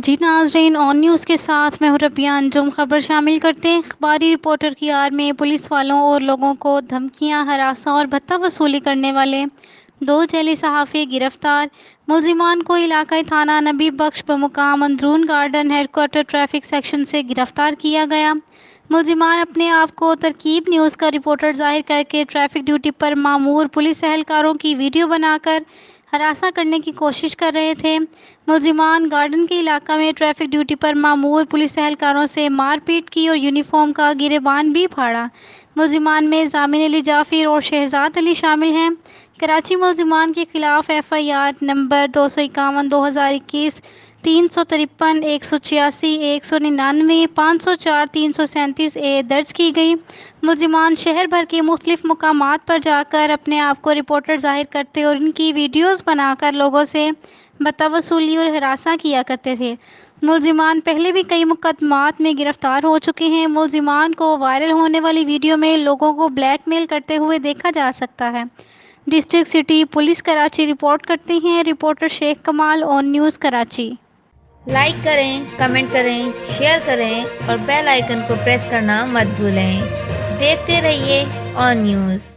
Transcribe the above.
جی ناظرین، آن نیوز کے ساتھ میں ہوں ربیہ انجم۔ خبر شامل کرتے ہیں۔ اخباری رپورٹر کی آڑ میں پولیس والوں اور لوگوں کو دھمکیاں، ہراساں اور بھتہ وصولی کرنے والے 2 جعلی صحافی گرفتار۔ ملزمان کو علاقائی تھانہ نبی بخش بمقام اندرون گارڈن ہیڈکوارٹر ٹریفک سیکشن سے گرفتار کیا گیا۔ ملزمان اپنے آپ کو ترکیب نیوز کا رپورٹر ظاہر کر کے ٹریفک ڈیوٹی پر مامور پولیس اہلکاروں کی ویڈیو بنا کر ہراساں کرنے کی کوشش کر رہے تھے۔ ملزمان گارڈن کے علاقہ میں ٹریفک ڈیوٹی پر مامور پولیس اہلکاروں سے مار پیٹ کی اور یونیفارم کا گریبان بھی پھاڑا۔ ملزمان میں ضامن علی جعفر اور شہزاد علی شامل ہیں۔ کراچی۔ ملزمان کے خلاف ایف آئی آر نمبر 251/2021 353 186 199 504 337 درج کی گئی۔ ملزمان شہر بھر کے مختلف مقامات پر جا کر اپنے آپ کو رپورٹر ظاہر کرتے اور ان کی ویڈیوز بنا کر لوگوں سے بھتہ وصولی اور ہراساں کیا کرتے تھے۔ ملزمان پہلے بھی کئی مقدمات میں گرفتار ہو چکے ہیں۔ ملزمان کو وائرل ہونے والی ویڈیو میں لوگوں کو بلیک میل کرتے ہوئے دیکھا جا سکتا ہے۔ District city police Karachi report کرتے ہیں۔ رپورٹر شیخ کمال، آن نیوز کراچی۔ لائک کریں، کمنٹ کریں، شیئر کریں اور بیل آئیکن کو پریس کرنا مت بھولیں۔ دیکھتے رہیے آن نیوز۔